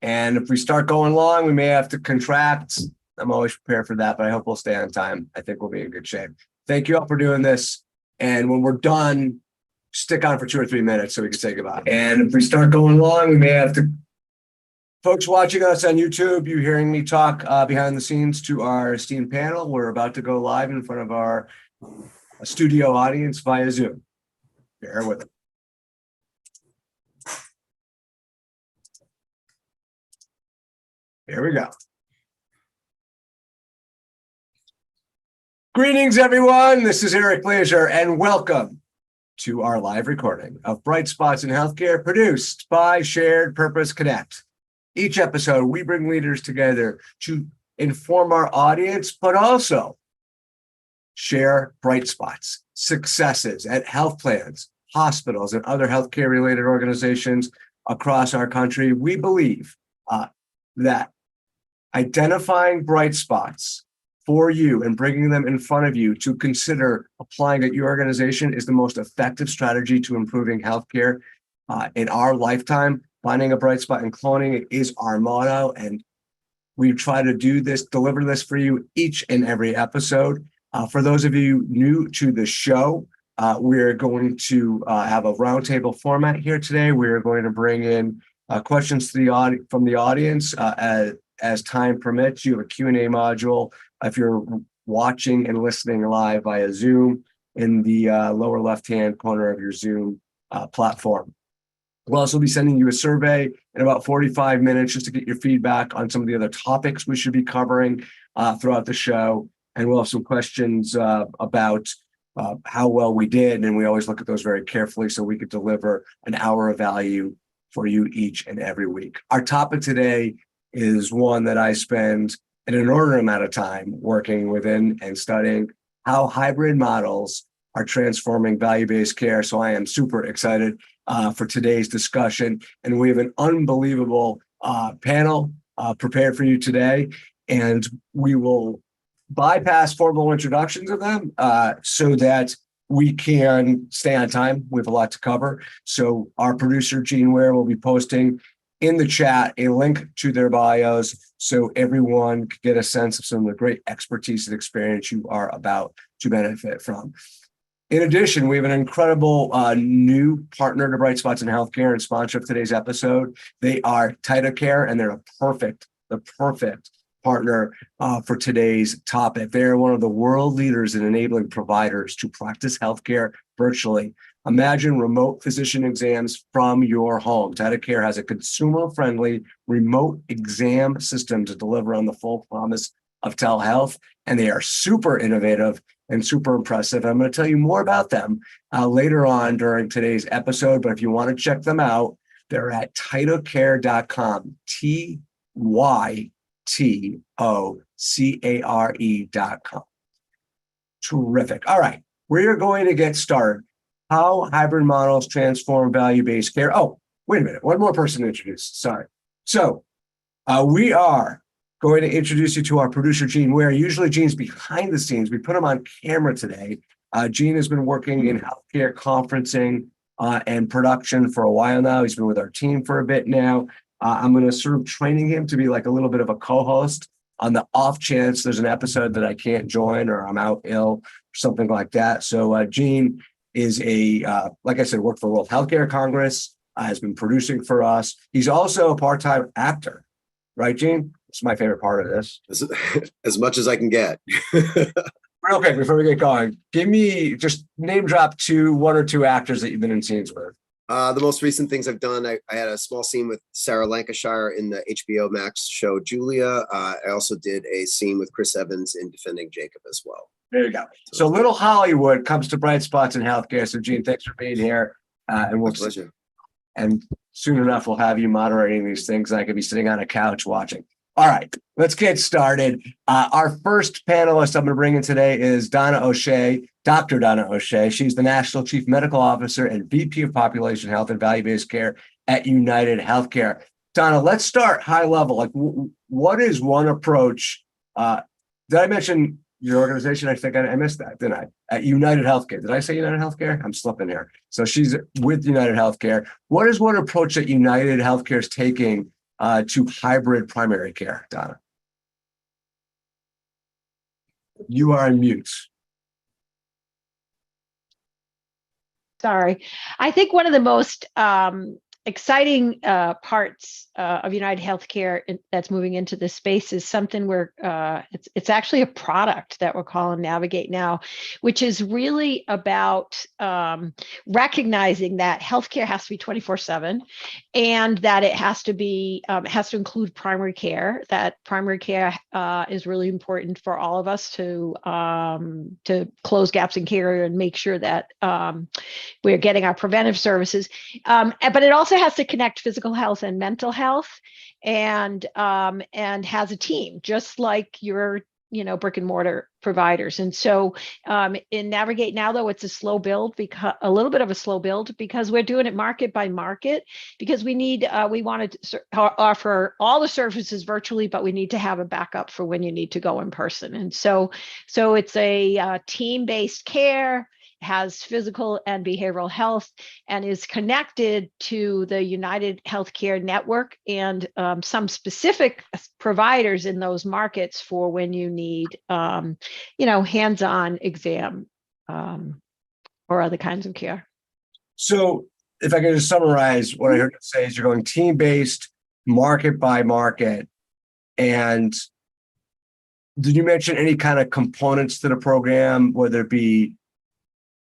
And if we start going long, we may have to contract. I'm always prepared for that, but I hope we'll stay on time. I think we'll be in good shape. Thank you all for doing this. And when we're done, stick on for 2 or 3 minutes so we can say goodbye. And if we start going long, we may have to. Folks watching us on YouTube, you hearing me talk behind the scenes to our esteemed panel. We're about to go live in front of our studio audience via Zoom. Bear with it. Here we go. Greetings, everyone. This is Eric Glazer, and welcome to our live recording of Bright Spots in Healthcare, produced by Shared Purpose Connect. Each episode, we bring leaders together to inform our audience, but also share bright spots, successes at health plans, hospitals, and other healthcare-related organizations across our country. We believe that identifying bright spots for you and bringing them in front of you to consider applying at your organization is the most effective strategy to improving healthcare in our lifetime. Finding a bright spot and cloning it is our motto, and we try to do this, deliver this for you each and every episode. For those of you new to the show, we're going to have a roundtable format here today. We're going to bring in questions to from the audience as time permits. You have a Q&A module if you're watching and listening live via Zoom in the lower left-hand corner of your Zoom platform. We'll also be sending you a survey in about 45 minutes just to get your feedback on some of the other topics we should be covering throughout the show. And we'll have some questions about how well we did. And we always look at those very carefully so we could deliver an hour of value for you each and every week. Our topic today is one that I spend an inordinate amount of time working within and studying: how hybrid models are transforming value-based care. So I am super excited for today's discussion. And we have an unbelievable panel prepared for you today. And we will bypass formal introductions of them so that we can stay on time. We have a lot to cover. So our producer, Gene Ware, will be posting in the chat a link to their bios so everyone can get a sense of some of the great expertise and experience you are about to benefit from. In addition, we have an incredible new partner to Bright Spots in Healthcare and sponsor of today's episode. They are TytoCare, and they're the perfect partner for today's topic. They are one of the world leaders in enabling providers to practice healthcare virtually. Imagine remote physician exams from your home. TytoCare has a consumer-friendly remote exam system to deliver on the full promise of telehealth, and they are super innovative and super impressive. I'm going to tell you more about them later on during today's episode, but if you want to check them out, they're at tytocare.com, tytocare.com. Terrific. All right, we're going to get started. How hybrid models transform value-based care. Oh, wait a minute. One more person to introduce. Sorry. So we are going to introduce you to our producer, Gene Ware. Usually Gene's behind the scenes. We put him on camera today. Gene has been working in healthcare conferencing and production for a while now. He's been with our team for a bit now. I'm going to sort of training him to be like a little bit of a co-host on the off chance there's an episode that I can't join or I'm out ill or something like that. So Gene is like I said, worked for World Healthcare Congress, has been producing for us. He's also a part-time actor, right, Gene? It's my favorite part of this. As much as I can get. Real quick, before we get going, give me just name drop one or two actors that you've been in scenes with. The most recent things I've done, I had a small scene with Sarah Lancashire in the HBO Max show Julia. I also did a scene with Chris Evans in Defending Jacob as well. There you go. So Little Hollywood comes to Bright Spots in Healthcare. So Gene, thanks for being here. And we'll pleasure. And soon enough, we'll have you moderating these things. I could be sitting on a couch watching. All right, let's get started. Our first panelist I'm going to bring in today is Donna O'Shea, Dr. Donna O'Shea. She's the National Chief Medical Officer and VP of Population Health and Value-Based Care at United Healthcare. Donna, let's start high level. Like, what is one approach? Did I mention your organization? I think I missed that, didn't I? At United Healthcare. Did I say United Healthcare? I'm slipping here. So she's with United Healthcare. What is one approach that United Healthcare is taking to hybrid primary care, Donna? You are on mute. Sorry. I think one of the most exciting parts of United Healthcare that's moving into this space is something where it's actually a product that we're calling Navigate Now, which is really about recognizing that healthcare has to be 24/7, and that it has to be has to include primary care. That primary care is really important for all of us to close gaps in care and make sure that we're getting our preventive services. But it also has to connect physical health and mental health, and has a team, just like your brick and mortar providers. And so in Navigate Now, though, it's a slow build, because a little bit of a slow build, because we're doing it market by market, because we want to offer all the services virtually, but we need to have a backup for when you need to go in person. And so it's a team-based care, has physical and behavioral health, and is connected to the United Healthcare network and some specific providers in those markets for when you need, hands-on exam or other kinds of care. So if I can just summarize what I heard you say is you're going team-based, market by market. And did you mention any kind of components to the program, whether it be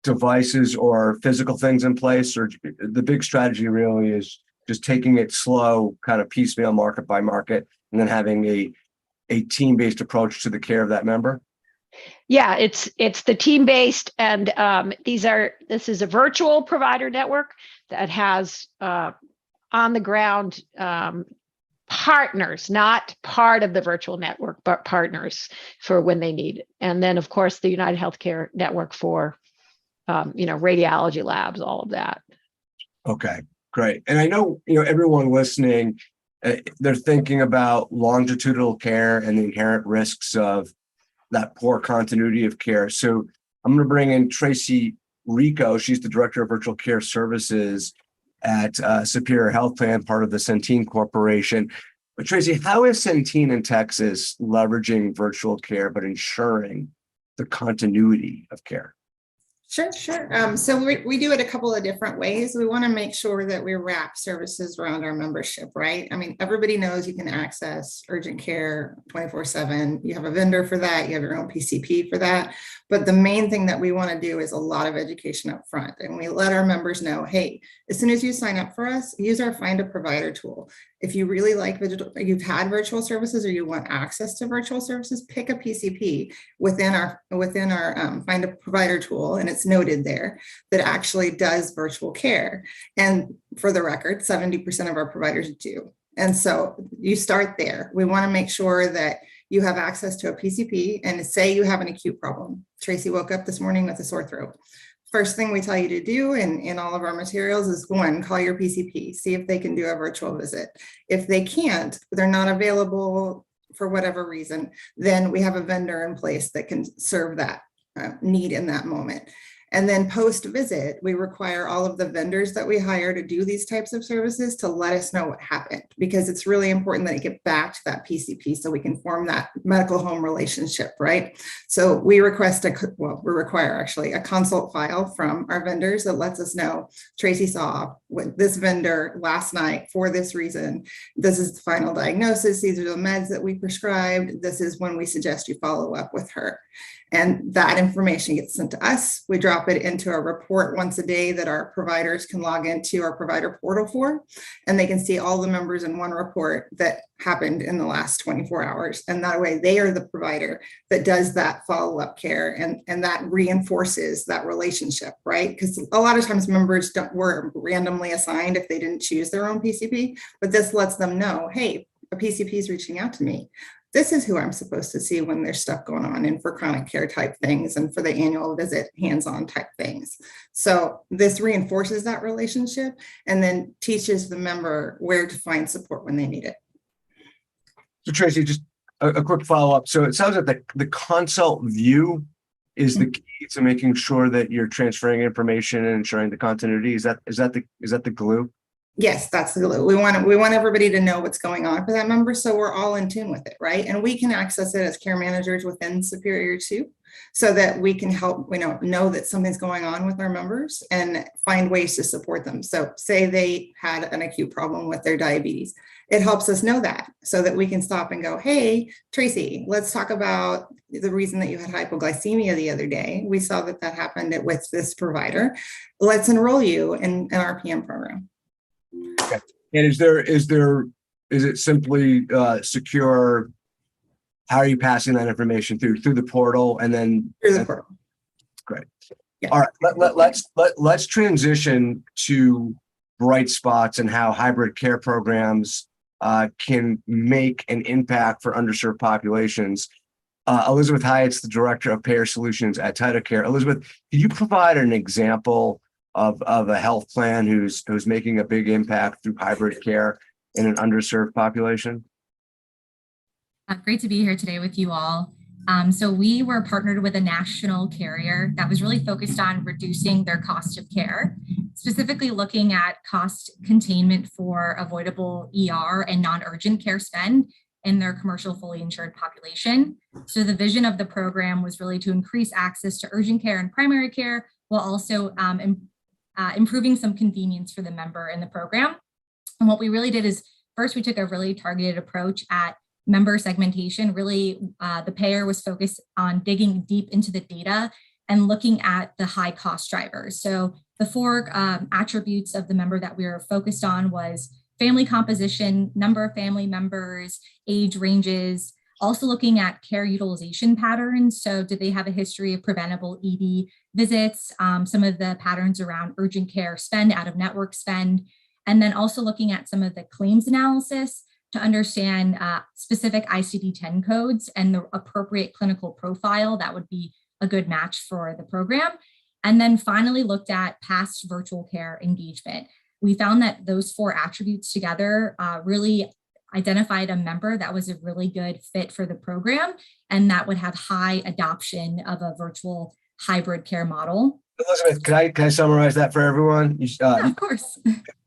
devices or physical things in place, or the big strategy really is just taking it slow, kind of piecemeal, market by market, and then having a team-based approach to the care of that member? Yeah, it's the team-based, and this is a virtual provider network that has on the ground partners, not part of the virtual network, but partners for when they need it. And then, of course, the United Healthcare network for radiology labs, all of that. Okay, great. And I know, everyone listening, they're thinking about longitudinal care and the inherent risks of that poor continuity of care. So I'm going to bring in Tracy Rico. She's the Director of Virtual Care Services at Superior Health Plan, part of the Centene Corporation. But Tracy, how is Centene in Texas leveraging virtual care, but ensuring the continuity of care? Sure. So we do it a couple of different ways. We want to make sure that we wrap services around our membership, right? I mean, everybody knows you can access urgent care 24/7. You have a vendor for that. You have your own PCP for that. But the main thing that we want to do is a lot of education up front. And we let our members know, hey, as soon as you sign up for us, use our Find a Provider tool. If you really like you've had virtual services, or you want access to virtual services, pick a PCP within our Find a Provider tool, and it's noted there that actually does virtual care. And for the record, 70% of our providers do. And so you start there. We want to make sure that you have access to a PCP, and say you have an acute problem. Tracy woke up this morning with a sore throat. First thing we tell you to do in all of our materials is, one, call your PCP, see if they can do a virtual visit. If they can't, they're not available for whatever reason, then we have a vendor in place that can serve that need in that moment. And then post-visit, we require all of the vendors that we hire to do these types of services to let us know what happened, because it's really important that you get back to that PCP so we can form that medical home relationship, right? So we require actually a consult file from our vendors that lets us know, Tracy saw this vendor last night for this reason. This is the final diagnosis. These are the meds that we prescribed. This is when we suggest you follow up with her. And that information gets sent to us. We drop it into a report once a day that our providers can log into our provider portal for, and they can see all the members in one report that happened in the last 24 hours. And that way they are the provider that does that follow-up care, and that reinforces that relationship, right? Because a lot of times members were randomly assigned if they didn't choose their own PCP, but this lets them know, hey, a PCP is reaching out to me. This is who I'm supposed to see when there's stuff going on, and for chronic care type things, and for the annual visit, hands-on type things. So this reinforces that relationship, and then teaches the member where to find support when they need it. So Tracy, just a quick follow-up. So it sounds like the consult view is the key to making sure that you're transferring information and ensuring the continuity. Is that the glue? Yes, that's the goal. We want everybody to know what's going on for that member, so we're all in tune with it, right? And we can access it as care managers within Superior too, so that we can help, know that something's going on with our members and find ways to support them. So say they had an acute problem with their diabetes. It helps us know that so that we can stop and go, hey, Tracy, let's talk about the reason that you had hypoglycemia the other day. We saw that happened with this provider. Let's enroll you in an RPM program. Okay. And is it simply secure? How are you passing that information through the portal and then Through the portal? Great. Yeah. All right. Let's transition to bright spots and how hybrid care programs can make an impact for underserved populations. Elizabeth Hyatt's the director of payer solutions at TitleCare. Elizabeth, can you provide an example of a health plan who's making a big impact through hybrid care in an underserved population? Great to be here today with you all. So we were partnered with a national carrier that was really focused on reducing their cost of care, specifically looking at cost containment for avoidable ER and non-urgent care spend in their commercial fully insured population. So the vision of the program was really to increase access to urgent care and primary care while also improving some convenience for the member in the program. And what we really did is first, we took a really targeted approach at member segmentation. Really, the payer was focused on digging deep into the data and looking at the high cost drivers. So the four attributes of the member that we were focused on was family composition, number of family members, age ranges, also looking at care utilization patterns. So did they have a history of preventable ED visits, some of the patterns around urgent care spend, out of network spend, and then also looking at some of the claims analysis to understand specific ICD-10 codes and the appropriate clinical profile that would be a good match for the program. And then finally looked at past virtual care engagement. We found that those four attributes together really identified a member that was a really good fit for the program and that would have high adoption of a virtual hybrid care model. Elizabeth, can I summarize that for everyone? Yeah, of course.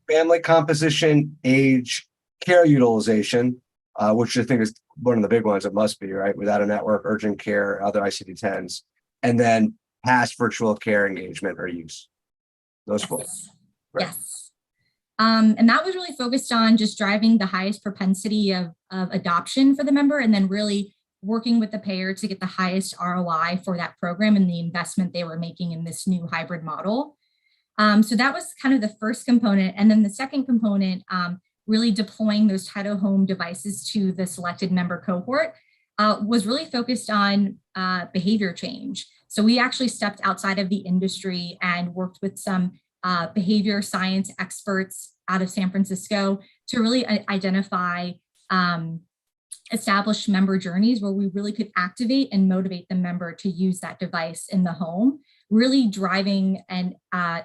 Family composition, age, care utilization, which I think is one of the big ones. It must be, right? Without a network, urgent care, other ICD-10s, and then past virtual care engagement or use. Those four. Right. Yes. And that was really focused on just driving the highest propensity of adoption for the member and then really working with the payer to get the highest ROI for that program and the investment they were making in this new hybrid model. So that was kind of the first component. And then the second component, really deploying those Title Home devices to the selected member cohort, was really focused on behavior change. So we actually stepped outside of the industry and worked with some behavior science experts out of San Francisco to really identify established member journeys where we really could activate and motivate the member to use that device in the home, really driving and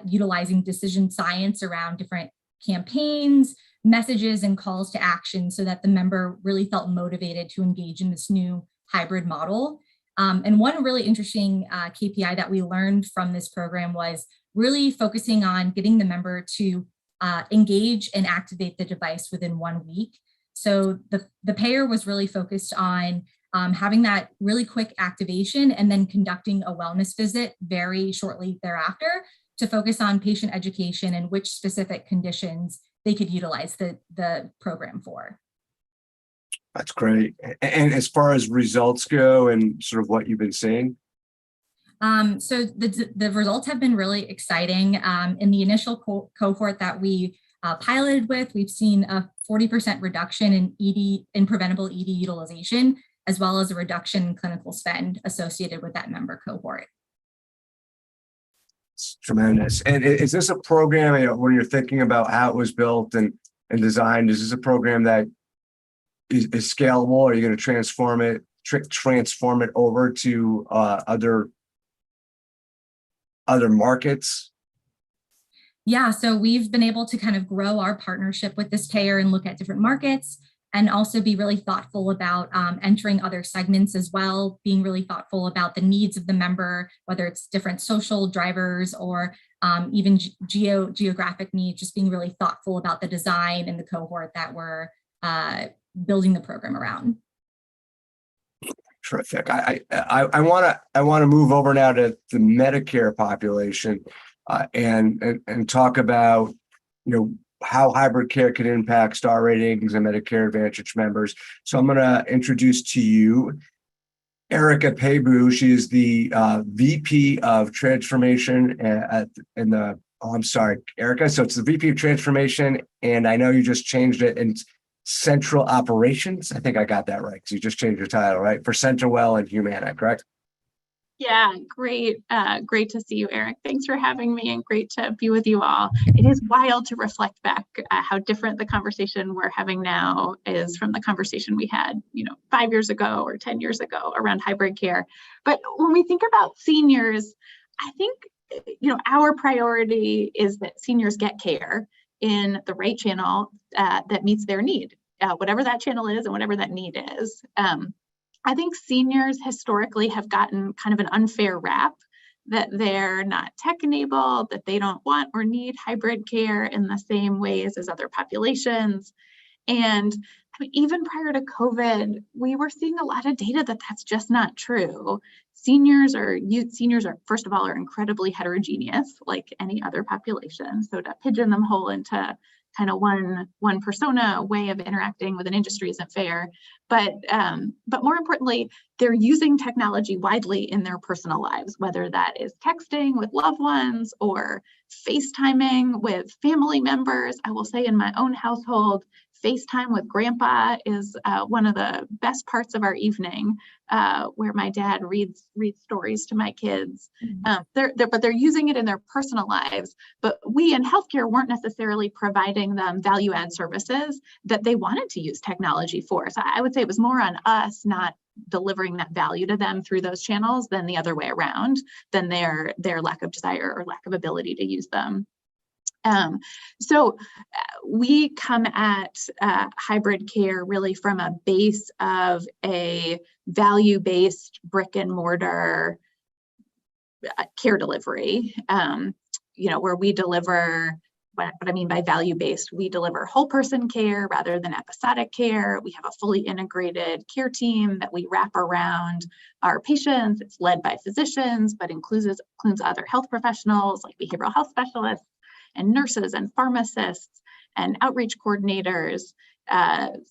utilizing decision science around different campaigns, messages, and calls to action so that the member really felt motivated to engage in this new hybrid model. And one really interesting KPI that we learned from this program was really focusing on getting the member to engage and activate the device within 1 week. So the payer was really focused on having that really quick activation and then conducting a wellness visit very shortly thereafter to focus on patient education and which specific conditions they could utilize the program for. That's great. And as far as results go and sort of what you've been seeing? So the results have been really exciting. In the initial cohort that we piloted with, we've seen a 40% reduction in preventable ED utilization, as well as a reduction in clinical spend associated with that member cohort. It's tremendous. And is this a program, when you're thinking about how it was built and designed, is this a program that is scalable? Are you going to transform it over to other markets? Yeah, so we've been able to kind of grow our partnership with this payer and look at different markets and also be really thoughtful about entering other segments as well, being really thoughtful about the needs of the member, whether it's different social drivers or even geographic needs, just being really thoughtful about the design and the cohort that we're building the program around. Terrific. I want to move over now to the Medicare population and talk about, how hybrid care can impact star ratings and Medicare Advantage members. So I'm going to introduce to you Erica Peibu. She is the VP of Transformation I'm sorry, Erica. So it's the VP of Transformation, and I know you just changed it in Central Operations. I think I got that right because you just changed your title, right? For CenterWell and Humana, correct? Yeah, great. Great to see you, Eric. Thanks for having me and great to be with you all. It is wild to reflect back how different the conversation we're having now is from the conversation we had, 5 years ago or 10 years ago around hybrid care. But when we think about seniors, I think, our priority is that seniors get care in the right channel that meets their need, whatever that channel is and whatever that need is. I think seniors historically have gotten kind of an unfair rap that they're not tech enabled, that they don't want or need hybrid care in the same ways as other populations. And even prior to COVID, we were seeing a lot of data that that's just not true. Seniors are, first of all, are incredibly heterogeneous, like any other population. So to pigeon them whole into kind of one persona way of interacting with an industry isn't fair. But more importantly, they're using technology widely in their personal lives, whether that is texting with loved ones or FaceTiming with family members. I will say in my own household, FaceTime with grandpa is one of the best parts of our evening, where my dad reads stories to my kids. But they're using it in their personal lives. But we in healthcare weren't necessarily providing them value add services that they wanted to use technology for. So I would say it was more on us not delivering that value to them through those channels than the other way around, than their lack of desire or lack of ability to use them. So we come at hybrid care really from a base of a value-based brick and mortar care delivery, where we deliver, what I mean by value-based, we deliver whole person care rather than episodic care. We have a fully integrated care team that we wrap around our patients. It's led by physicians, but includes other health professionals like behavioral health specialists, and nurses and pharmacists and outreach coordinators,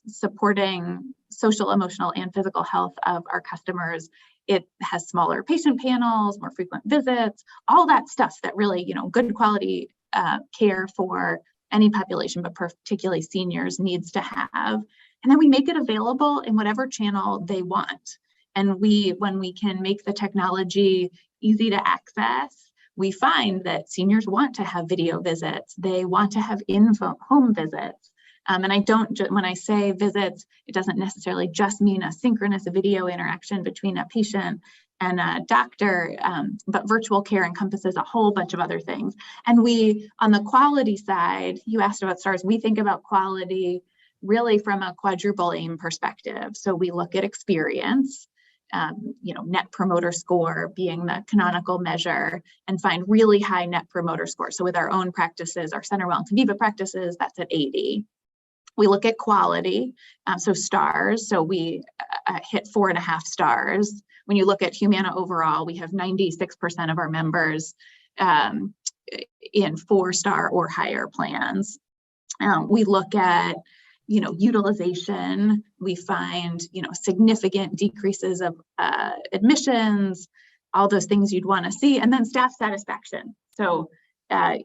supporting social, emotional, and physical health of our customers. It has smaller patient panels, more frequent visits, all that stuff that really, good quality care for any population, but particularly seniors, needs to have. And then we make it available in whatever channel they want. And when we can make the technology easy to access, we find that seniors want to have video visits. They want to have home visits. And when I say visits, it doesn't necessarily just mean a synchronous video interaction between a patient and a doctor, but virtual care encompasses a whole bunch of other things. And we, on the quality side, you asked about stars, we think about quality really from a quadruple aim perspective. So we look at experience, net promoter score being the canonical measure, and find really high net promoter score. So with our own practices, our CenterWell and Conviva practices, that's at 80. We look at quality, so stars. So we hit 4.5 stars. When you look at Humana overall, we have 96% of our members in 4-star or higher plans. We look at utilization. We find significant decreases of admissions, all those things you'd want to see, and then staff satisfaction. So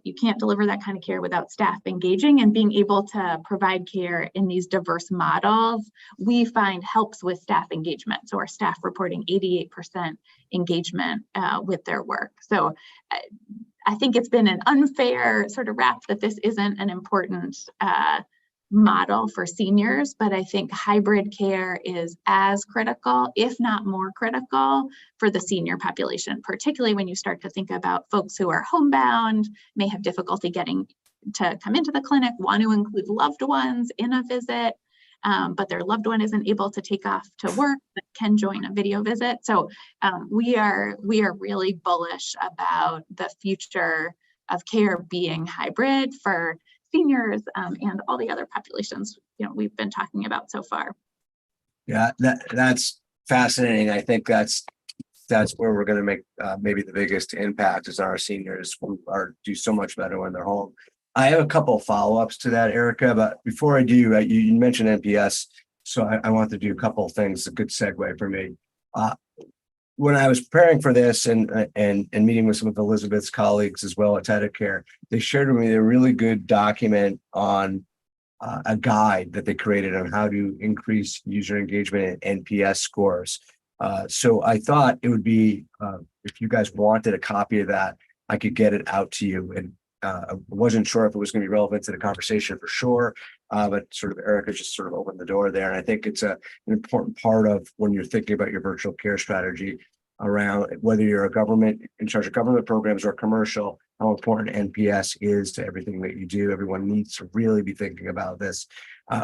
you can't deliver that kind of care without staff engaging, and being able to provide care in these diverse models, we find helps with staff engagement. So our staff reporting 88% engagement with their work. So I think it's been an unfair sort of rap that this isn't an important model for seniors, but I think hybrid care is as critical, if not more critical, for the senior population, particularly when you start to think about folks who are homebound, may have difficulty getting to come into the clinic, want to include loved ones in a visit, but their loved one isn't able to take off to work, but can join a video visit. So we are really bullish about the future care being hybrid for seniors and all the other populations we've been talking about so far. Yeah, that's fascinating. I think that's where we're going to make maybe the biggest impact is our seniors who do so much better when they're home. I have a couple of follow-ups to that, Erica, but before I do, you mentioned NPS, so I want to do a couple of things. A good segue for me. When I was preparing for this and meeting with some of Elizabeth's colleagues as well at TidyCare, they shared with me a really good document on a guide that they created on how to increase user engagement and NPS scores. So I thought it would be, if you guys wanted a copy of that, I could get it out to you. And I wasn't sure if it was going to be relevant to the conversation for sure, but sort of Erica just sort of opened the door there. And I think it's an important part of when you're thinking about your virtual care strategy around whether you're a government in charge of government programs or commercial, how important NPS is to everything that you do. Everyone needs to really be thinking about this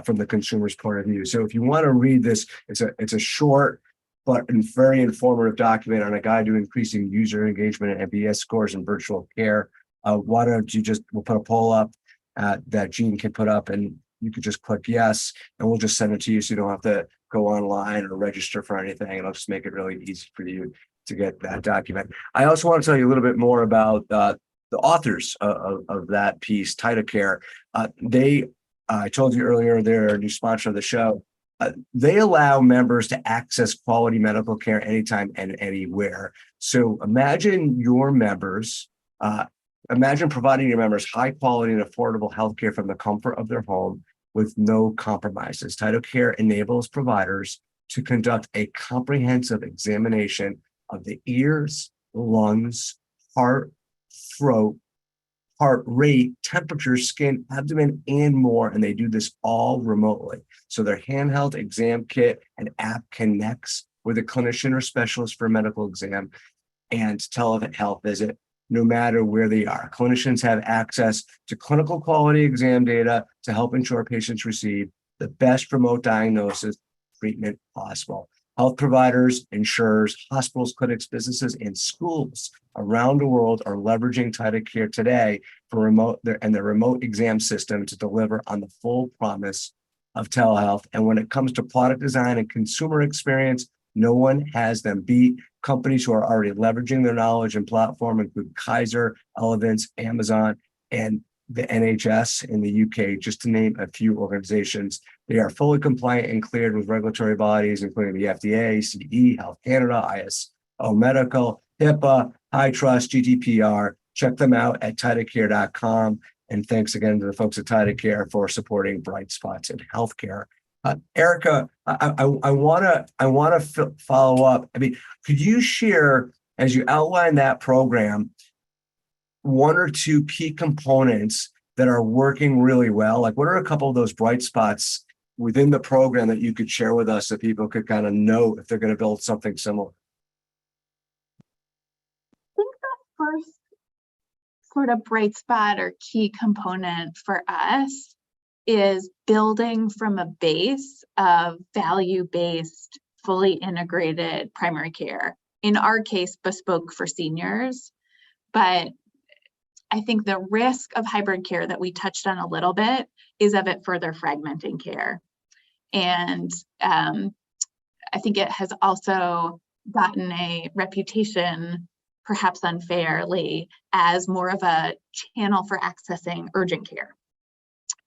from the consumer's point of view. So if you want to read this, it's a short but very informative document on a guide to increasing user engagement and NPS scores in virtual care. Why don't you we'll put a poll up that Jean can put up and you could just click yes, and we'll just send it to you so you don't have to go online or register for anything. It'll just make it really easy for you to get that document. I also want to tell you a little bit more about the authors of that piece, TidyCare. I told you earlier, they're a new sponsor of the show. They allow members to access quality medical care anytime and anywhere. So imagine providing your members high quality and affordable healthcare from the comfort of their home with no compromises. TidyCare enables providers to conduct a comprehensive examination of the ears, lungs, heart, throat, heart rate, temperature, skin, abdomen, and more. And they do this all remotely. So their handheld exam kit and app connects with a clinician or specialist for a medical exam and telehealth visit, no matter where they are. Clinicians have access to clinical quality exam data to help ensure patients receive the best remote diagnosis treatment possible. Health providers, insurers, hospitals, clinics, businesses, and schools around the world are leveraging TidyCare today for their remote exam system to deliver on the full promise of telehealth. And when it comes to product design and consumer experience, no one has them beat. Companies who are already leveraging their knowledge and platform include Kaiser, Relevance, Amazon, and the NHS in the UK, just to name a few organizations. They are fully compliant and cleared with regulatory bodies, including the FDA, CE, Health Canada, ISO Medical, HIPAA, HITRUST, GDPR. Check them out at tidycare.com. And thanks again to the folks at TidyCare for supporting bright spots in healthcare. Erica, I want to follow up. I mean, could you share, as you outline that program, one or two key components that are working really well? Like, what are a couple of those bright spots within the program that you could share with us so people could kind of know if they're going to build something similar? I think the first sort of bright spot or key component for us is building from a base of value-based, fully integrated primary care. In our case, bespoke for seniors. But I think the risk of hybrid care that we touched on a little bit is of it further fragmenting care. And I think it has also gotten a reputation, perhaps unfairly, as more of a channel for accessing urgent care.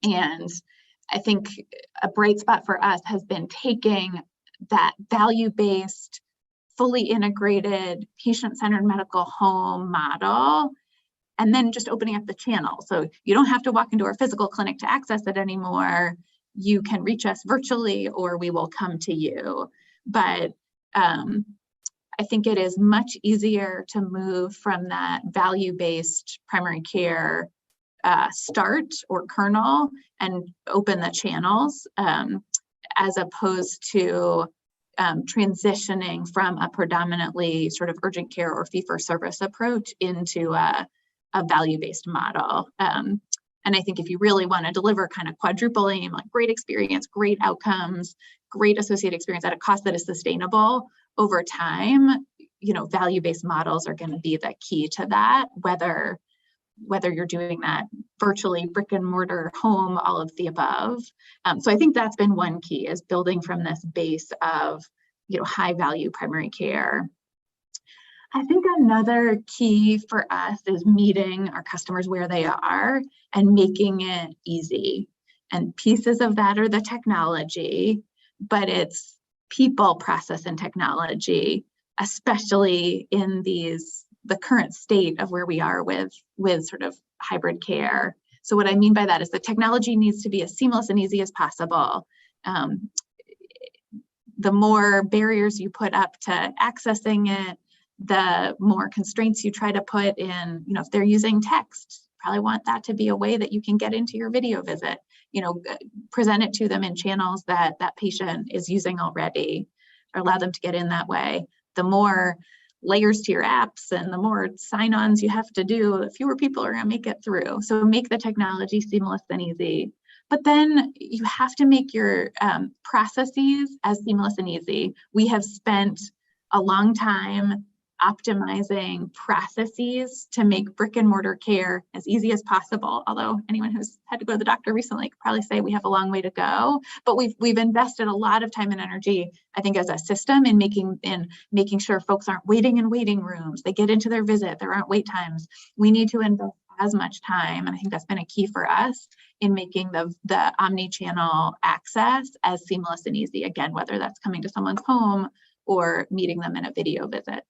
And I think a bright spot for us has been taking that value-based, fully integrated, patient-centered medical home model, and then just opening up the channel. So you don't have to walk into our physical clinic to access it anymore. You can reach us virtually, or we will come to you. But I think it is much easier to move from that value-based primary care start or kernel and open the channels as opposed to transitioning from a predominantly sort of urgent care or fee-for-service approach into a value-based model. And I think if you really want to deliver kind of quadruple aim, like great experience, great outcomes, great associated experience at a cost that is sustainable over time, value-based models are going to be the key to that, whether whether you're doing that virtually, brick and mortar, home, all of the above. So I think that's been one key, is building from this base of, high value primary care. I think another key for us is meeting our customers where they are and making it easy. And pieces of that are the technology, but it's people, process, and technology, especially in the current state of where we are with sort of hybrid care. So what I mean by that is the technology needs to be as seamless and easy as possible. The more barriers you put up to accessing it, the more constraints you try to put in, if they're using text, probably want that to be a way that you can get into your video visit, present it to them in channels that patient is using already, or allow them to get in that way. The more layers to your apps and the more sign-ons you have to do, the fewer people are going to make it through. So make the technology seamless and easy. But then you have to make your processes as seamless and easy. We have spent a long time optimizing processes to make brick and mortar care as easy as possible. Although anyone who's had to go to the doctor recently could probably say we have a long way to go, but we've invested a lot of time and energy, I think, as a system in making sure folks aren't waiting in waiting rooms. They get into their visit, there aren't wait times. We need to invest as much time, and I think that's been a key for us in making the omni-channel access as seamless and easy, again, whether that's coming to someone's home or meeting them in a video visit.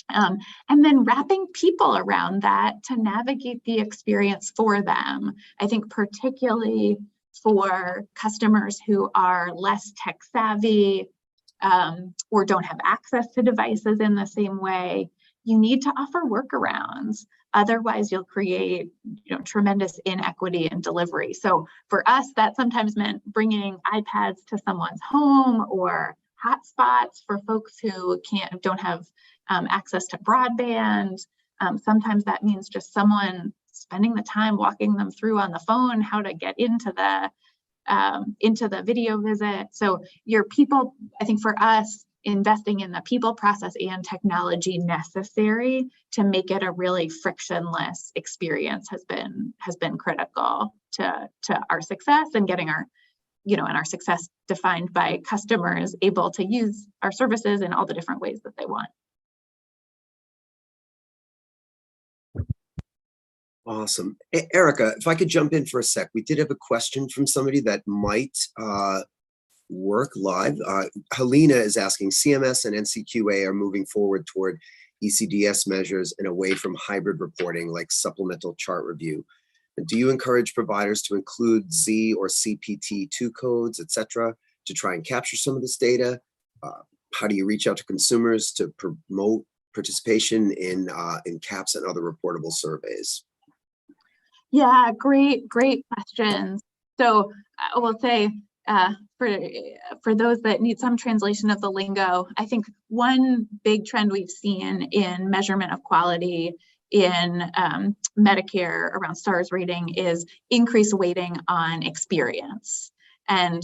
And then wrapping people around that to navigate the experience for them. I think particularly for customers who are less tech savvy or don't have access to devices in the same way, you need to offer workarounds. Otherwise, you'll create tremendous inequity in delivery. So for us, that sometimes meant bringing iPads to someone's home or hotspots for folks who don't have access to broadband. Sometimes that means just someone spending the time walking them through on the phone how to get into the video visit. So your people, I think for us, investing in the people, process, and technology necessary to make it a really frictionless experience has been critical to our success and getting our and our success defined by customers able to use our services in all the different ways that they want. Awesome. Erica, if I could jump in for a sec, we did have a question from somebody that might work live. Helena is asking, CMS and NCQA are moving forward toward ECDS measures and away from hybrid reporting like supplemental chart review. Do you encourage providers to include Z or CPT2 codes, et cetera, to try and capture some of this data? How do you reach out to consumers to promote participation in CAHPS and other reportable surveys? Yeah, great questions. So I will say, for those that need some translation of the lingo, I think one big trend we've seen in measurement of quality in Medicare around STARS rating is increased weighting on experience. And,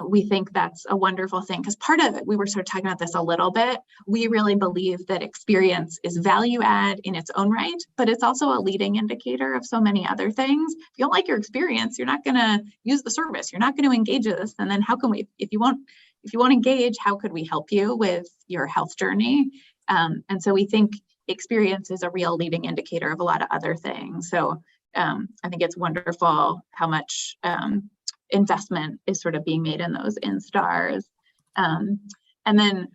we think that's a wonderful thing because part of it, we were sort of talking about this a little bit. We really believe that experience is value add in its own right, but it's also a leading indicator of so many other things. If you don't like your experience, you're not going to use the service. You're not going to engage with us. And then how can we, if you won't engage, how could we help you with your health journey? And so we think experience is a real leading indicator of a lot of other things. So I think it's wonderful how much investment is sort of being made in those in STARS. And then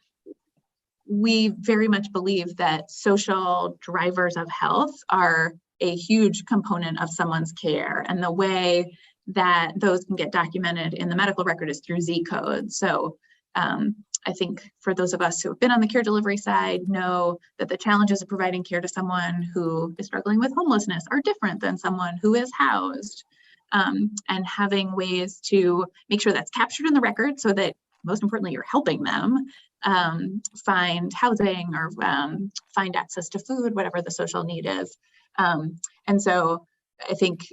we very much believe that social drivers of health are a huge component of someone's care. And the way that those can get documented in the medical record is through Z codes. So I think for those of us who have been on the care delivery side know that the challenges of providing care to someone who is struggling with homelessness are different than someone who is housed. And having ways to make sure that's captured in the record so that, most importantly, you're helping them find housing or find access to food, whatever the social need is. And so I think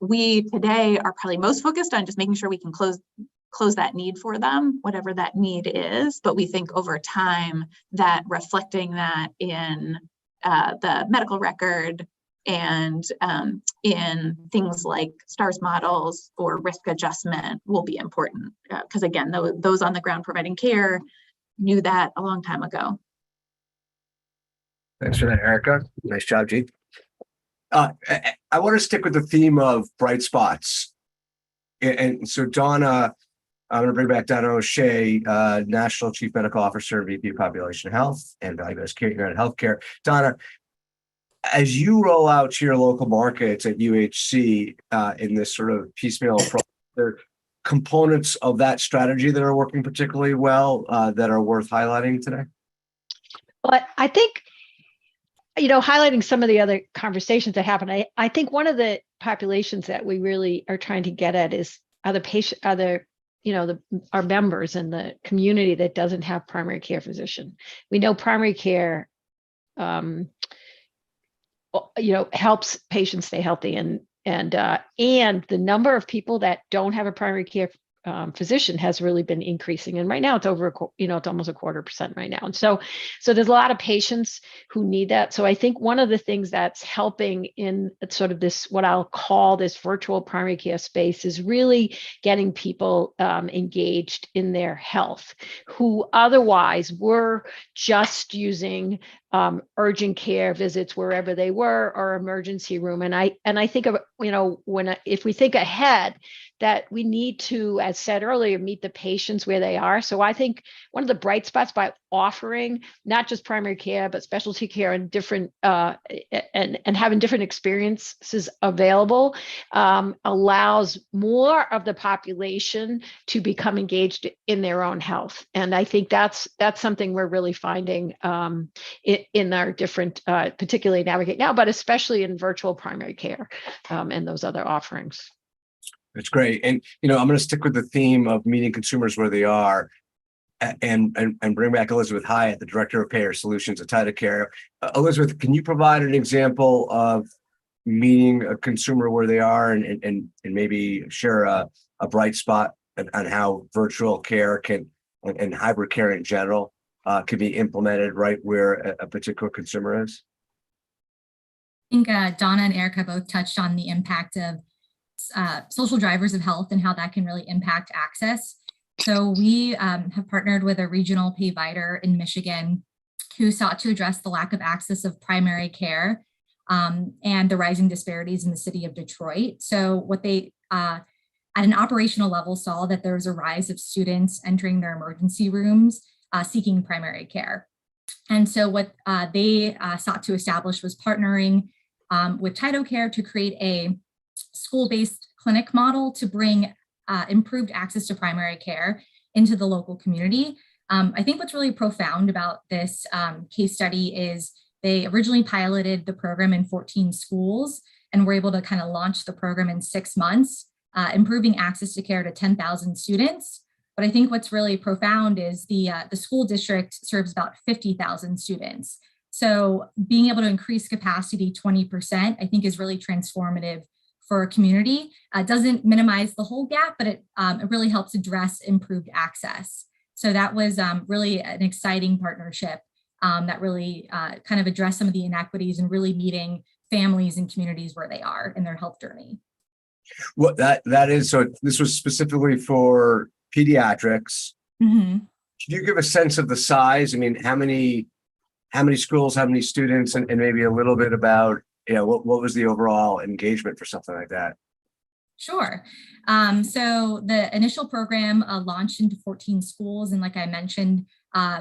we today are probably most focused on just making sure we can close that need for them, whatever that need is. But we think over time that reflecting that in the medical record and in things like STARS models or risk adjustment will be important because again, those on the ground providing care knew that a long time ago. Thanks for that, Erica. Nice job, G. I want to stick with the theme of bright spots. And so Donna, I'm going to bring back Donna O'Shea, National Chief Medical Officer, VP of Population Health and Value-Based Care here at Healthcare. Donna, as you roll out to your local markets at UHC in this sort of piecemeal approach, there are components of that strategy that are working particularly well that are worth highlighting today? But I think, highlighting some of the other conversations that happen, I think one of the populations that we really are trying to get at is our members in the community that doesn't have primary care physician. We know primary care, helps patients stay healthy, and the number of people that don't have a primary care physician has really been increasing, and right now it's over it's almost 0.25% right now, and so there's a lot of patients who need that. So I think one of the things that's helping in sort of this, what I'll call this virtual primary care space, is really getting people engaged in their health who otherwise were just using urgent care visits wherever they were, or emergency room. And I think of, if we think ahead, that we need to, as said earlier, meet the patients where they are. So I think one of the bright spots by offering not just primary care, but specialty care and different and having different experiences available allows more of the population to become engaged in their own health. And I think that's something we're really finding in our different, particularly Navigate Now, but especially in virtual primary care and those other offerings. That's great. And, I'm going to stick with the theme of meeting consumers where they are and bring back Elizabeth Hyatt, the Director of Payer Solutions at TytoCare. Elizabeth, can you provide an example of meeting a consumer where they are and maybe share a bright spot on how virtual care and hybrid care in general can be implemented right where a particular consumer is? I think Donna and Erica both touched on the impact of social drivers of health and how that can really impact access. So we have partnered with a regional payvider in Michigan who sought to address the lack of access of primary care and the rising disparities in the city of Detroit. So what they, at an operational level, saw that there was a rise of students entering their emergency rooms seeking primary care. And so what they sought to establish was partnering with TytoCare to create a school-based clinic model to bring improved access to primary care into the local community. I think what's really profound about this case study is they originally piloted the program in 14 schools and were able to kind of launch the program in 6 months, improving access to care to 10,000 students. But I think what's really profound is the school district serves about 50,000 students. So being able to increase capacity 20%, I think, is really transformative for a community. It doesn't minimize the whole gap, but it really helps address improved access. So that was really an exciting partnership that really kind of addressed some of the inequities and really meeting families and communities where they are in their health journey. Well, that is, so this was specifically for pediatrics. Mm-hmm. Can you give a sense of the size? I mean, how many schools, how many students, and maybe a little bit about, what was the overall engagement for something like that? Sure. So the initial program launched into 14 schools, and like I mentioned,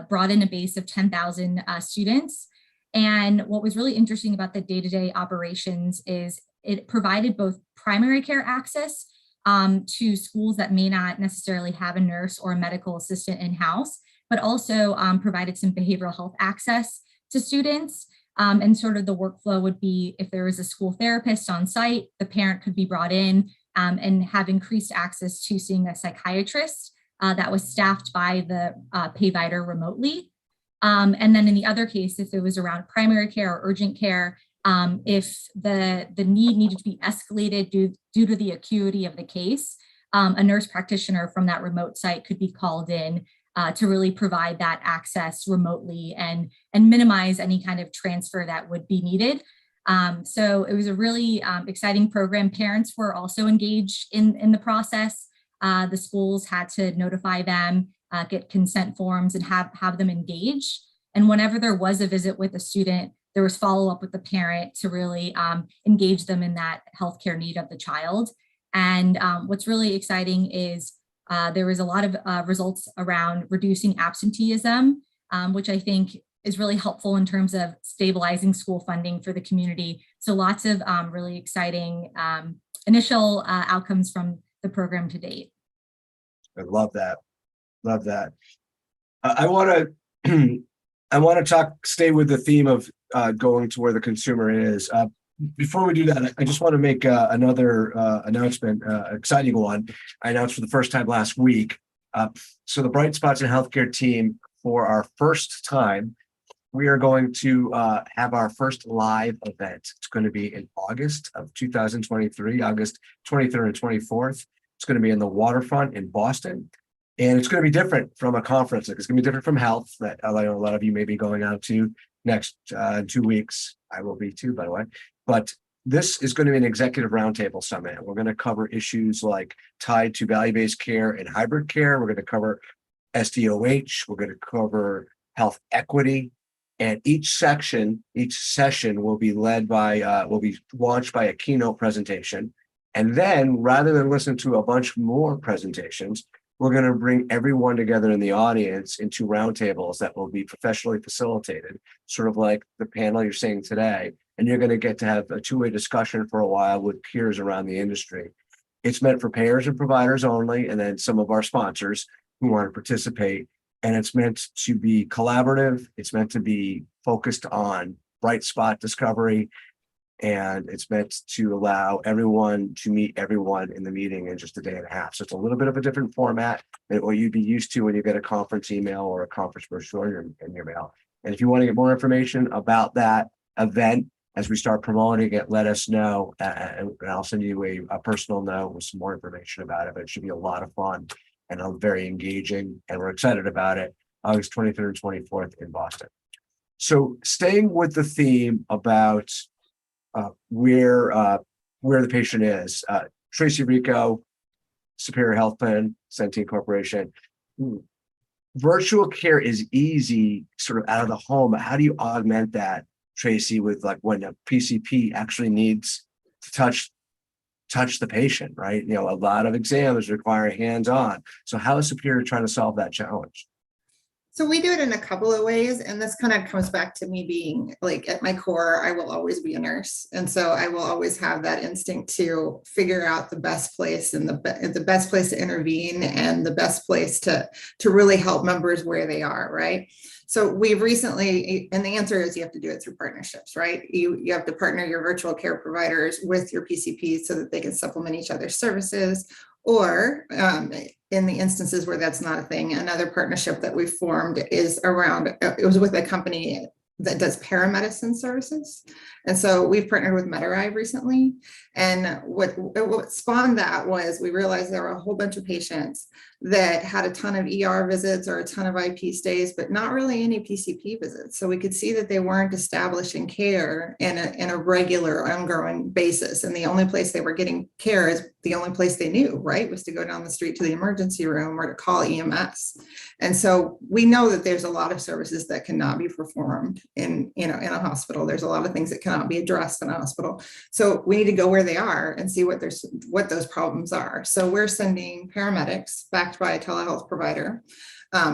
brought in a base of 10,000 students. And what was really interesting about the day-to-day operations is it provided both primary care access to schools that may not necessarily have a nurse or a medical assistant in-house, but also provided some behavioral health access to students. And sort of the workflow would be, if there was a school therapist on site, the parent could be brought in and have increased access to seeing a psychiatrist that was staffed by the payvider remotely. And then in the other case, if it was around primary care or urgent care, if the need needed to be escalated due to the acuity of the case, a nurse practitioner from that remote site could be called in to really provide that access remotely and minimize any kind of transfer that would be needed. So it was a really exciting program. Parents were also engaged in the process. The schools had to notify them, get consent forms, and have them engage. And whenever there was a visit with a student, there was follow-up with the parent to really engage them in that healthcare need of the child. And what's really exciting is there was a lot of results around reducing absenteeism, which I think is really helpful in terms of stabilizing school funding for the community. So lots of really exciting initial outcomes from the program to date. I love that. Love that. I want to stay with the theme of going to where the consumer is. Before we do that, I just want to make another announcement, exciting one. I announced for the first time last week. So the Bright Spots in Healthcare team, for our first time, we are going to have our first live event. It's going to be in August of 2023, August 23rd and 24th. It's going to be in the waterfront in Boston. And it's going to be different from a conference. It's going to be different from health that I know a lot of you may be going out to next 2 weeks. I will be too, by the way. But this is going to be an executive roundtable summit. We're going to cover issues like tied to value-based care and hybrid care. We're going to cover SDOH. We're going to cover health equity. And each session will be led by, will be launched by a keynote presentation. And then rather than listen to a bunch more presentations, we're going to bring everyone together in the audience into roundtables that will be professionally facilitated, sort of like the panel you're seeing today. And you're going to get to have a two-way discussion for a while with peers around the industry. It's meant for payers and providers only, and then some of our sponsors who want to participate. And it's meant to be collaborative. It's meant to be focused on bright spot discovery. And it's meant to allow everyone to meet everyone in the meeting in just a day and a half. So it's a little bit of a different format than what you'd be used to when you get a conference email or a conference brochure in your mail. And if you want to get more information about that event, as we start promoting it, let us know. And I'll send you a personal note with some more information about it. But it should be a lot of fun and very engaging. And we're excited about it. August 23rd and 24th in Boston. So staying with the theme about where the patient is. Tracy Rico, Superior Health Plan, Centene Corporation. Virtual care is easy, sort of out of the home. How do you augment that, Tracy, with like when a PCP actually needs to touch the patient, right? You know, a lot of exams require hands-on. So how is Superior trying to solve that challenge? So we do it in a couple of ways, and this kind of comes back to me being like, at my core, I will always be a nurse. And so I will always have that instinct to figure out the best place and the best place to intervene and the best place to really help members where they are, right? So we've recently, and the answer is you have to do it through partnerships, right? You have to partner your virtual care providers with your PCPs so that they can supplement each other's services. Or in the instances where that's not a thing, another partnership that we formed is around, it was with a company that does paramedicine services. And so we've partnered with MedArrive recently. And what spawned that was we realized there were a whole bunch of patients that had a ton of ER visits or a ton of IP stays, but not really any PCP visits. So we could see that they weren't establishing care in a regular ongoing basis. And the only place they were getting care is the only place they knew, right, was to go down the street to the emergency room or to call EMS. And so we know that there's a lot of services that cannot be performed in a hospital. There's a lot of things that cannot be addressed in a hospital. So we need to go where they are and see what those problems are. So we're sending paramedics backed by a telehealth provider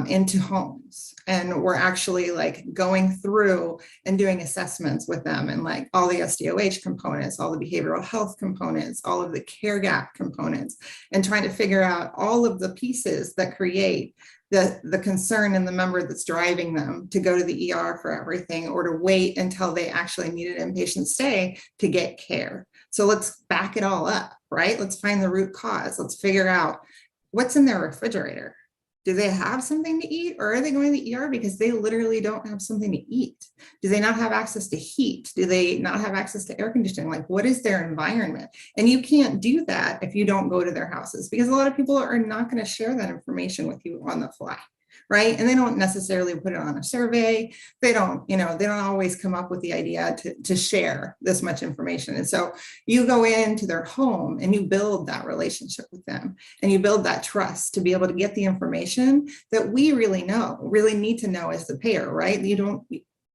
into homes. And we're actually like going through and doing assessments with them and like all the SDOH components, all the behavioral health components, all of the care gap components, and trying to figure out all of the pieces that create the concern in the member that's driving them to go to the ER for everything or to wait until they actually need an inpatient stay to get care. So let's back it all up, right? Let's find the root cause. Let's figure out what's in their refrigerator. Do they have something to eat, or are they going to the ER because they literally don't have something to eat? Do they not have access to heat? Do they not have access to air conditioning? Like, what is their environment? And you can't do that if you don't go to their houses, because a lot of people are not going to share that information with you on the fly, right? And they don't necessarily put it on a survey. They don't, they don't always come up with the idea to share this much information. And so you go into their home and you build that relationship with them, and you build that trust to be able to get the information that we really need to know as the payer, right?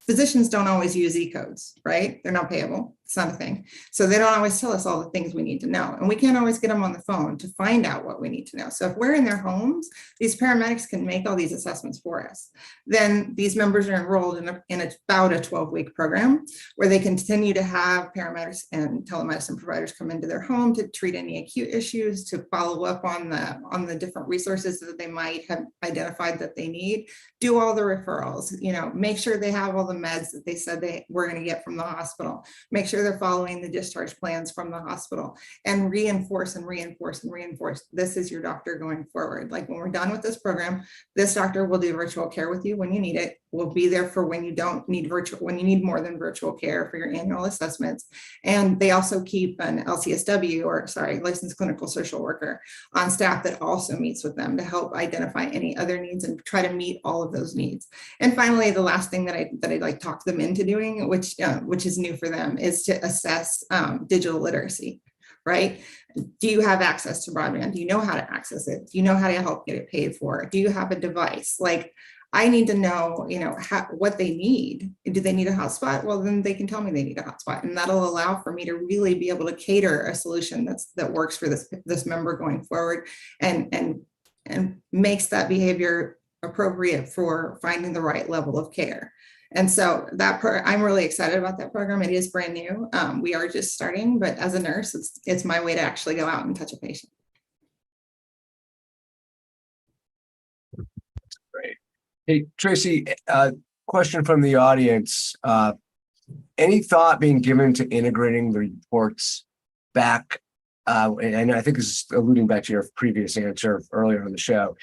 Physicians don't always use E-codes, right? They're not payable. It's not a thing. So they don't always tell us all the things we need to know. And we can't always get them on the phone to find out what we need to know. So if we're in their homes, these paramedics can make all these assessments for us. Then these members are enrolled in about a 12-week program where they continue to have paramedics and telemedicine providers come into their home to treat any acute issues, to follow up on the different resources that they might have identified that they need, do all the referrals, make sure they have all the meds that they said they were going to get from the hospital, make sure they're following the discharge plans from the hospital, and reinforce. This is your doctor going forward. Like, when we're done with this program, this doctor will do virtual care with you when you need it. We'll be there for when you don't need when you need more than virtual care for your annual assessments. And they also keep an LCSW, licensed clinical social worker on staff that also meets with them to help identify any other needs and try to meet all of those needs. And finally, the last thing that I'd like talk them into doing, which is new for them, is to assess digital literacy, right? Do you have access to broadband? Do you know how to access it? Do you know how to help get it paid for? Do you have a device? Like, I need to know, what they need. Do they need a hotspot? Well, then they can tell me they need a hotspot, and that'll allow for me to really be able to cater a solution that works for this member going forward, and makes that behavior appropriate for finding the right level of care. And so I'm really excited about that program. It is brand new. We are just starting, but as a nurse, it's my way to actually go out and touch a patient. Great. Hey, Tracy, question from the audience. Any thought being given to integrating the reports back? And I think this is alluding back to your previous answer earlier on the show,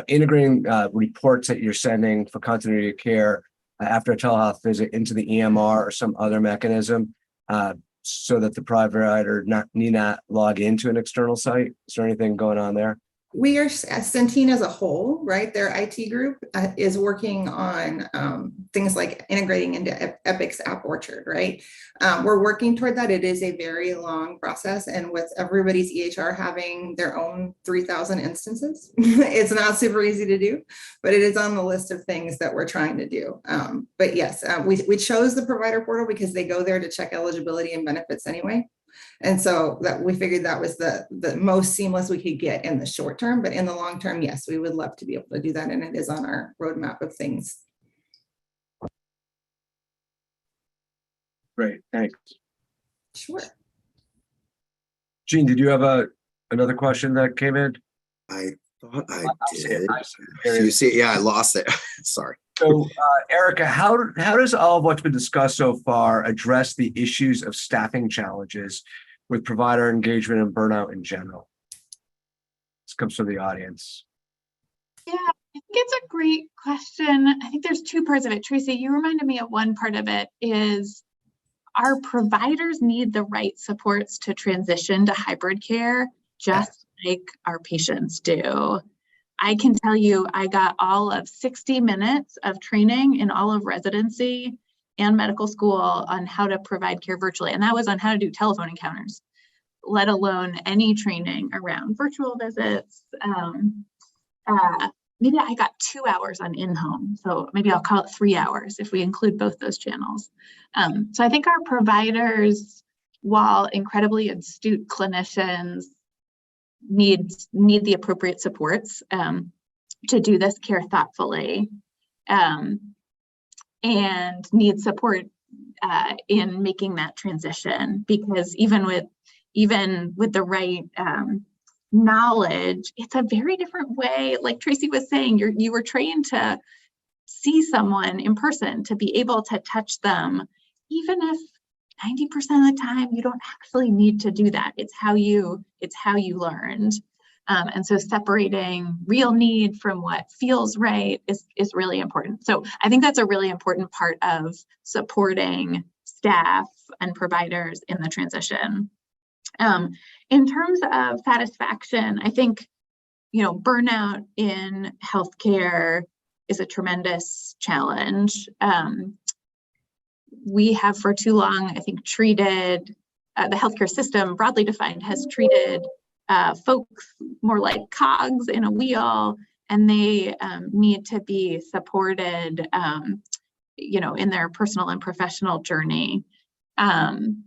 integrating reports that you're sending for continuity of care after a telehealth visit into the EMR or some other mechanism, so that the provider need not log into an external site? Is there anything going on there? We are, Centene as a whole, right? Their IT group is working on things like integrating into Epic's App Orchard, right? We're working toward that. It is a very long process, and with everybody's EHR having their own 3,000 instances, it's not super easy to do, but it is on the list of things that we're trying to do. But yes, we chose the provider portal because they go there to check eligibility and benefits anyway. And so that we figured that was the most seamless we could get in the short term, but in the long term, yes, we would love to be able to do that. And it is on our roadmap of things. Great, thanks. Sure. Gene, did you have another question that came in? I thought I see it. did. You see, yeah, I lost it. Sorry. So, Erica, how does all of what's been discussed so far address the issues of staffing challenges with provider engagement and burnout in general? This comes from the audience. Yeah, I think it's a great question. I think there's two parts of it. Tracy, you reminded me of one part of it is our providers need the right supports to transition to hybrid care, just like our patients do. I can tell you, I got all of 60 minutes of training in all of residency and medical school on how to provide care virtually. And that was on how to do telephone encounters, let alone any training around virtual visits. Maybe I got 2 hours on in-home. So maybe I'll call it 3 hours if we include both those channels. So I think our providers, while incredibly astute clinicians, need the appropriate supports to do this care thoughtfully, and need support in making that transition, because even with the right knowledge, it's a very different way. Like Tracy was saying, you were trained to see someone in person, to be able to touch them, even if 90% of the time you don't actually need to do that. It's how you learned. And so separating real need from what feels right is really important. So I think that's a really important part of supporting staff and providers in the transition. In terms of satisfaction, I think, burnout in healthcare is a tremendous challenge. We have for too long, I think, treated the healthcare system, broadly defined, has treated folks more like cogs in a wheel, and they need to be supported, in their personal and professional journey. And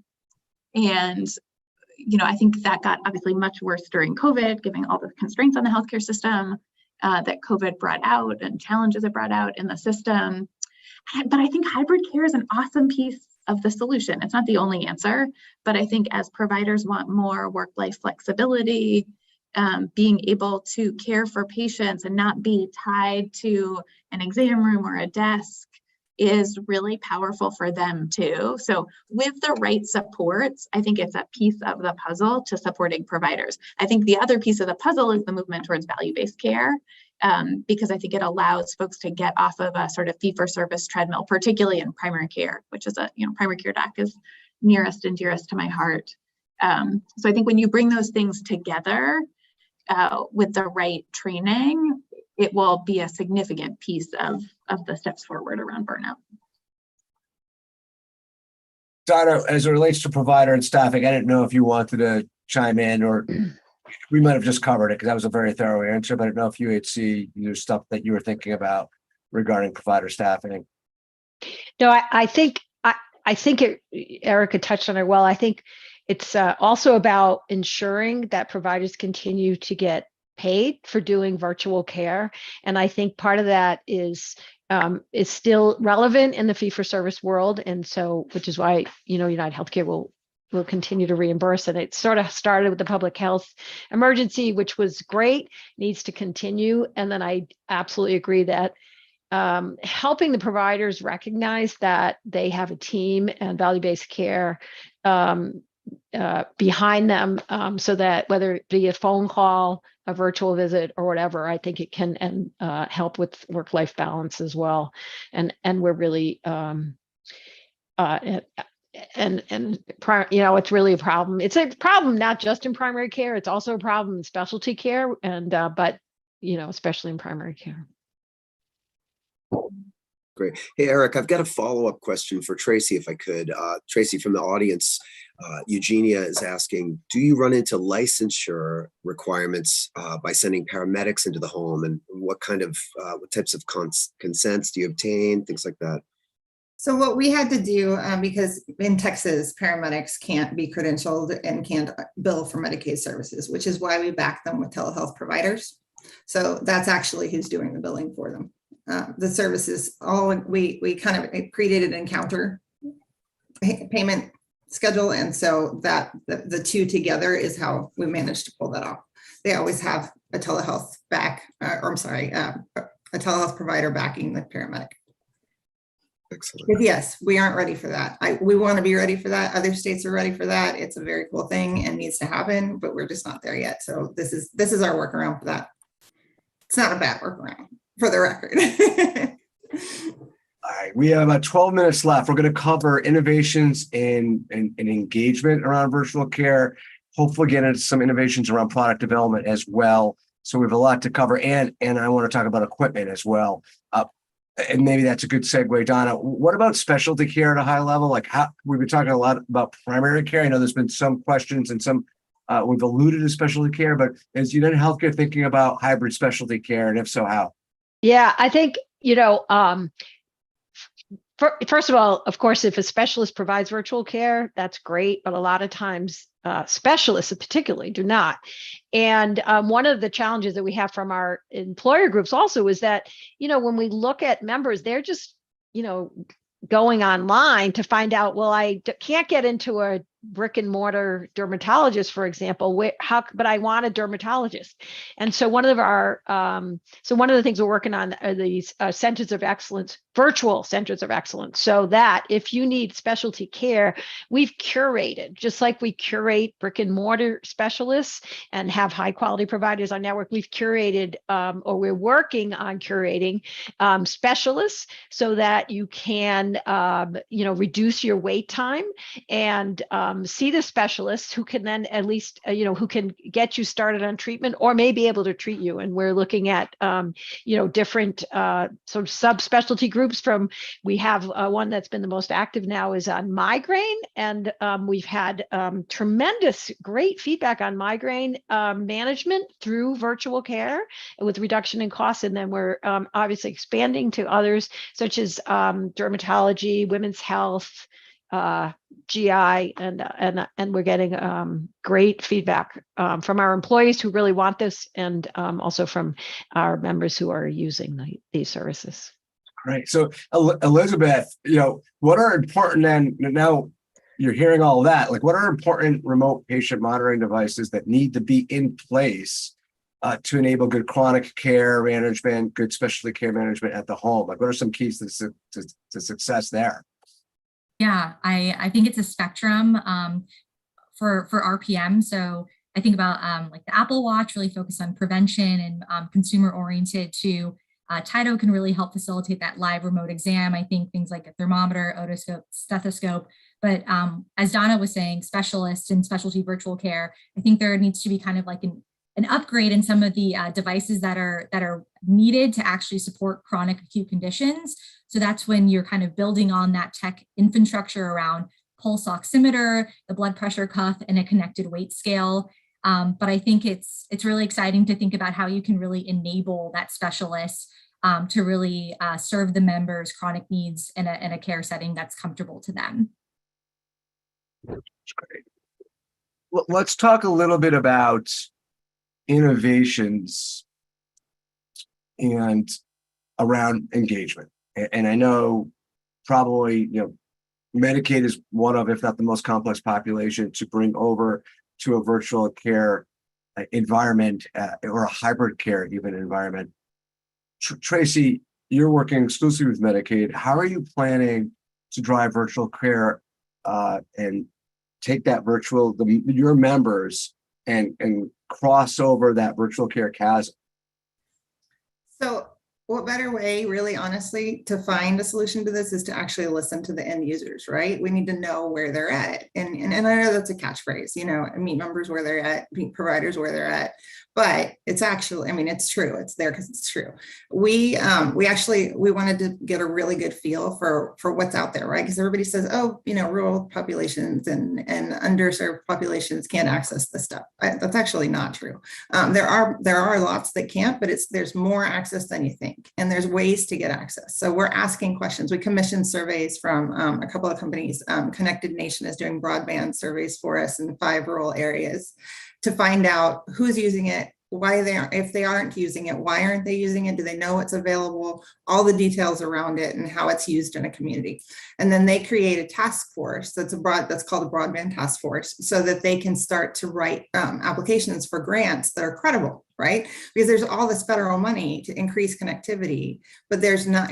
I think that got obviously much worse during COVID, given all the constraints on the healthcare system that COVID brought out and challenges it brought out in the system. But I think hybrid care is an awesome piece of the solution. It's not the only answer, but I think as providers want more work-life flexibility, being able to care for patients and not be tied to an exam room or a desk is really powerful for them too. So with the right supports, I think it's a piece of the puzzle to supporting providers. I think the other piece of the puzzle is the movement towards value-based care, because I think it allows folks to get off of a sort of fee-for-service treadmill, particularly in primary care, which is primary care doc is nearest and dearest to my heart. So I think when you bring those things together with the right training, it will be a significant piece of the steps forward around burnout. Donna, as it relates to provider and staffing, I didn't know if you wanted to chime in, or we might have just covered it because that was a very thorough answer, but I don't know if you had stuff that you were thinking about regarding provider staffing. No, I think Erica touched on it well. I think it's also about ensuring that providers continue to get paid for doing virtual care. And I think part of that is still relevant in the fee-for-service world. And so, which is why, United Healthcare will continue to reimburse. And it sort of started with the public health emergency, which was great, needs to continue. And then I absolutely agree that helping the providers recognize that they have a team and value-based care behind them, so that whether it be a phone call, a virtual visit, or whatever, I think it can help with work-life balance as well. And we're really it's really a problem. It's a problem not just in primary care; it's also a problem in specialty care, and but especially in primary care. Great. Hey, Eric, I've got a follow-up question for Tracy, if I could. Tracy from the audience, Eugenia is asking, do you run into licensure requirements by sending paramedics into the home, and what types of consents do you obtain, things like that? So what we had to do, because in Texas, paramedics can't be credentialed and can't bill for Medicaid services, which is why we back them with telehealth providers. So that's actually who's doing the billing for them. The services, we kind of created an encounter payment schedule. And so that the two together is how we managed to pull that off. They always have a telehealth a telehealth provider backing the paramedic. Excellent. But yes, we aren't ready for that. We want to be ready for that. Other states are ready for that. It's a very cool thing and needs to happen, but we're just not there yet. So this is our workaround for that. It's not a bad workaround, for the record. All right, we have about 12 minutes left. We're going to cover innovations and engagement around virtual care. Hopefully get into some innovations around product development as well. So we have a lot to cover, and I want to talk about equipment as well. And maybe that's a good segue, Donna. What about specialty care at a high level? Like, how we've been talking a lot about primary care. I know there's been some questions and some we've alluded to specialty care, but is United Healthcare thinking about hybrid specialty care, and if so, how? Yeah, I think first of all, of course, if a specialist provides virtual care, that's great. But a lot of times, specialists particularly do not. And one of the challenges that we have from our employer groups also is that, when we look at members, they're just, going online to find out, well, I can't get into a brick and mortar dermatologist, for example, but I want a dermatologist. And so one of the things we're working on are these centers of excellence, virtual centers of excellence, so that if you need specialty care, we've curated, just like we curate brick and mortar specialists and have high quality providers on network, we've curated, or we're working on curating specialists so that you can, reduce your wait time and see the specialist who can then at least, who can get you started on treatment or may be able to treat you. And we're looking at, different sort of subspecialty groups we have one that's been the most active now is on migraine. And we've had tremendous, great feedback on migraine management through virtual care with reduction in costs. And then we're obviously expanding to others such as dermatology, women's health, GI, and we're getting great feedback from our employees who really want this, and also from our members who are using these services. Great. So Elizabeth, what are important, and now you're hearing all of that, like what are important remote patient monitoring devices that need to be in place to enable good chronic care management, good specialty care management at the home? Like what are some keys to success there? Yeah, I think it's a spectrum for RPM. So I think about like the Apple Watch really focused on prevention and consumer oriented to Tyto can really help facilitate that live remote exam. I think things like a thermometer, otoscope, stethoscope. But as Donna was saying, specialists and specialty virtual care, I think there needs to be kind of like an upgrade in some of the devices that are needed to actually support chronic acute conditions. So that's when you're kind of building on that tech infrastructure around pulse oximeter, the blood pressure cuff, and a connected weight scale. But I think it's really exciting to think about how you can really enable that specialist to really serve the members' chronic needs in a care setting that's comfortable to them. That's great. Well, let's talk a little bit about innovations and around engagement. And I know probably, Medicaid is one of, if not the most complex population to bring over to a virtual care environment or a hybrid care even environment. Tracy, you're working exclusively with Medicaid. How are you planning to drive virtual care and take that your members and cross over that virtual care chasm? So what better way, really honestly, to find a solution to this is to actually listen to the end users, right? We need to know where they're at. And I know that's a catchphrase, meet members where they're at, meet providers where they're at. But it's actually, it's true. It's there because it's true. We wanted to get a really good feel for what's out there, right? Because everybody says, rural populations and underserved populations can't access this stuff. That's actually not true. There are lots that can't, but there's more access than you think, and there's ways to get access. So we're asking questions. We commissioned surveys from a couple of companies. Connected Nation is doing broadband surveys for us in 5 rural areas to find out who's using it, why if they aren't using it, why aren't they using it? Do they know it's available? All the details around it and how it's used in a community. And then they create a task force that's called a broadband task force, so that they can start to write applications for grants that are credible, right? Because there's all this federal money to increase connectivity, but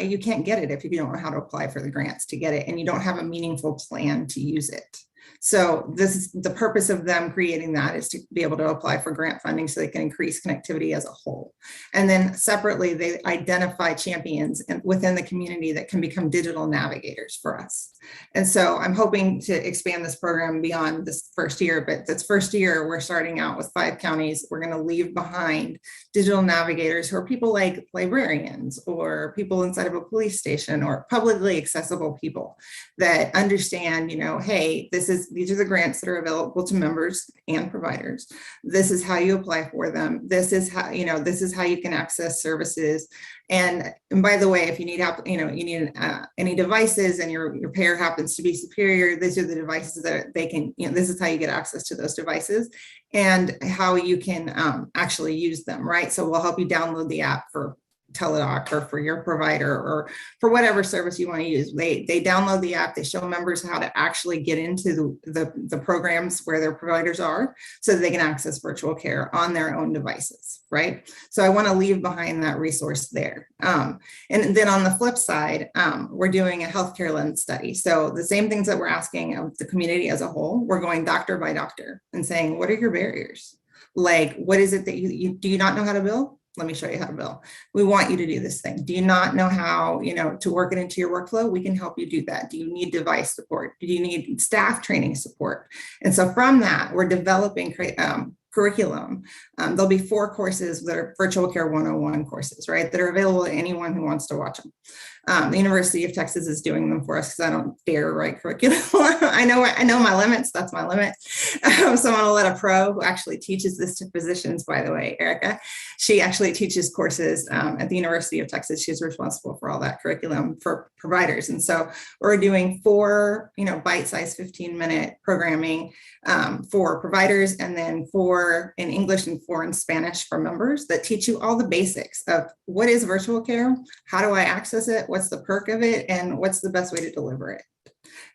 you can't get it if you don't know how to apply for the grants to get it, and you don't have a meaningful plan to use it. So this is the purpose of them creating that, is to be able to apply for grant funding so they can increase connectivity as a whole. And then separately, they identify champions within the community that can become digital navigators for us. And so I'm hoping to expand this program beyond this first year, but this first year, we're starting out with 5 counties. We're going to leave behind digital navigators who are people like librarians or people inside of a police station or publicly accessible people that understand, hey, these are the grants that are available to members and providers. This is how you apply for them. This is how you can access services. And by the way, if you need help, you need any devices and your payer happens to be superior, these are the devices that they can, this is how you get access to those devices and how you can actually use them, right? So we'll help you download the app for Teladoc or for your provider or for whatever service you want to use. They download the app, they show members how to actually get into the programs where their providers are so that they can access virtual care on their own devices, right? So I want to leave behind that resource there. And then on the flip side, we're doing a healthcare lens study. So the same things that we're asking of the community as a whole, we're going doctor by doctor and saying, what are your barriers? Like, what is it that do you not know how to bill? let me show you how to bill. We want you to do this thing. Do you not know how, to work it into your workflow? We can help you do that. Do you need device support? Do you need staff training support? And so from that, we're developing curriculum. There'll be 4 courses that are virtual care 101 courses, right? That are available to anyone who wants to watch them. The University of Texas is doing them for us because I don't dare write curriculum. I know my limits. That's my limit. So I'm going to let a pro who actually teaches this to physicians, by the way, Erica. She actually teaches courses at the University of Texas. She's responsible for all that curriculum for providers. And so we're doing 4, bite-sized 15-minute programming for providers, and then 4 in English and 4 in Spanish for members that teach you all the basics of what is virtual care, how do I access it, what's the perk of it, and what's the best way to deliver it.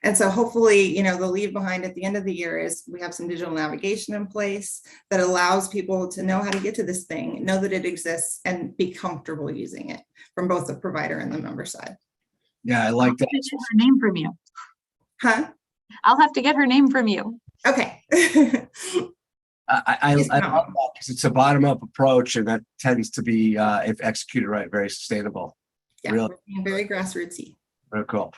And so hopefully, the leave behind at the end of the year is we have some digital navigation in place that allows people to know how to get to this thing, know that it exists, and be comfortable using it from both the provider and the member side. Yeah, I like that. I'll get her name from you. Huh? I'll have to get her name from you. Okay. I love that because it's a bottom-up approach, and that tends to be, if executed right, very sustainable. Yeah, Really? we're being very grassrootsy. Very cool.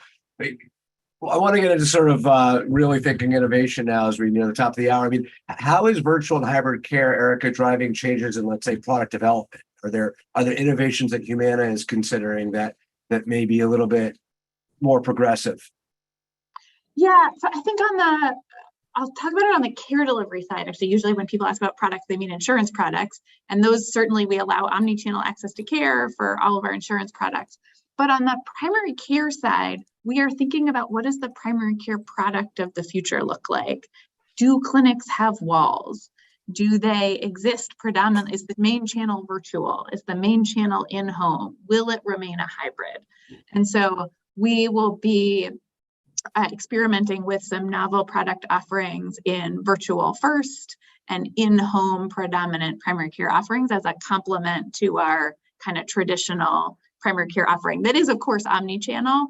Well, I want to get into sort of really thinking innovation now as we near the top of the hour. I mean, how is virtual and hybrid care, Erica, driving changes in, let's say, product development? Are there innovations that Humana is considering that may be a little bit more progressive? Yeah, so I think I'll talk about it on the care delivery side. Actually, usually when people ask about products, they mean insurance products. And those certainly we allow omni-channel access to care for all of our insurance products. But on the primary care side, we are thinking about what does the primary care product of the future look like? Do clinics have walls? Do they exist predominantly? Is the main channel virtual? Is the main channel in-home? Will it remain a hybrid? And so we will be experimenting with some novel product offerings in virtual first and in-home predominant primary care offerings as a complement to our kind of traditional primary care offering that is, of course, omni-channel,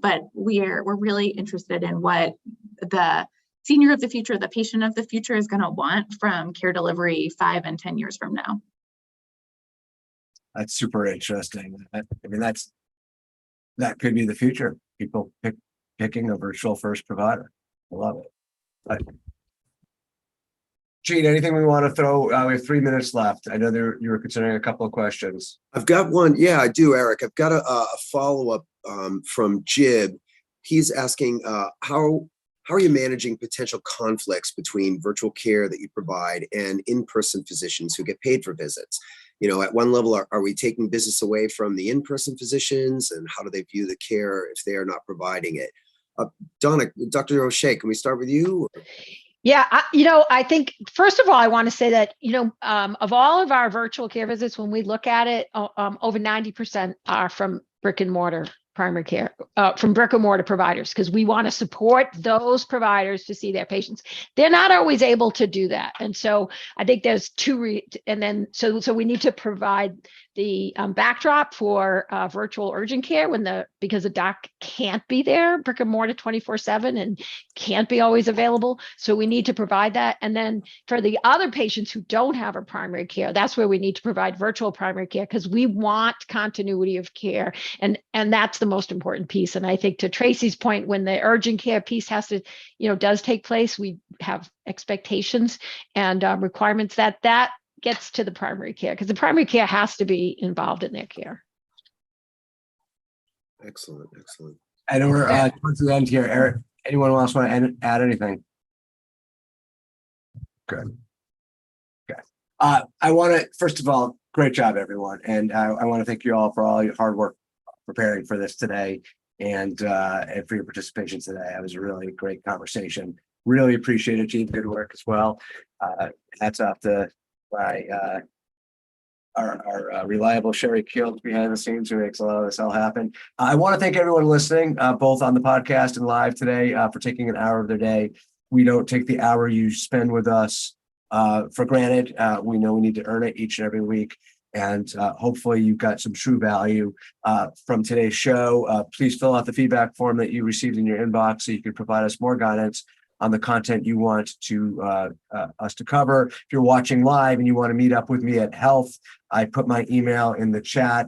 but we're really interested in what the senior of the future, the patient of the future is going to want from care delivery 5 and 10 years from now. That's super interesting. I mean, that could be the future. People picking a virtual first provider. I love it. But, Gene, anything we want to throw? We have 3 minutes left. I know you were considering a couple of questions. I've got one. Yeah, I do, Eric. I've got a follow-up from Jib. He's asking, how are you managing potential conflicts between virtual care that you provide and in-person physicians who get paid for visits? At one level, are we taking business away from the in-person physicians, and how do they view the care if they are not providing it? Donna, Dr. O'Shea, can we start with you? Yeah, I think, first of all, I want to say that, of all of our virtual care visits, when we look at it, over 90% are from brick and mortar primary care, from brick and mortar providers, because we want to support those providers to see their patients. They're not always able to do that. And so I think there's so we need to provide the backdrop for virtual urgent care because the doc can't be there brick and mortar 24/7 and can't be always available. So we need to provide that. And then for the other patients who don't have a primary care, that's where we need to provide virtual primary care, because we want continuity of care. And that's the most important piece. And I think to Tracy's point, when the urgent care piece does take place, we have expectations and requirements that gets to the primary care, because the primary care has to be involved in their care. Excellent. I know we're towards the end here. Eric, anyone else want to add anything? Good. Okay. I want to, first of all, great job, everyone. And I want to thank you all for all your hard work preparing for this today and for your participation today. It was a really great conversation. Really appreciate it, Gene. Good work as well. Hats off to our reliable Sherry Kills behind the scenes, who makes a lot of this all happen. I want to thank everyone listening, both on the podcast and live today, for taking an hour of their day. We don't take the hour you spend with us for granted. We know we need to earn it each and every week. And hopefully you got some true value from today's show. Please fill out the feedback form that you received in your inbox so you can provide us more guidance on the content you want to us to cover. If you're watching live and you want to meet up with me at Health, I put my email in the chat.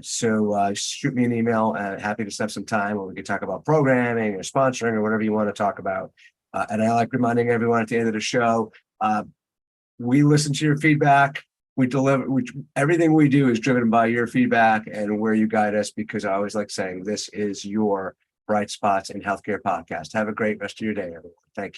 So shoot me an email. Happy to set some time where we can talk about programming or sponsoring or whatever you want to talk about. And I like reminding everyone at the end of the show, we listen to your feedback. We deliver, everything we do is driven by your feedback and where you guide us, because I always like saying this is your Bright Spots in Healthcare podcast. Have a great rest of your day, everyone. Thank you.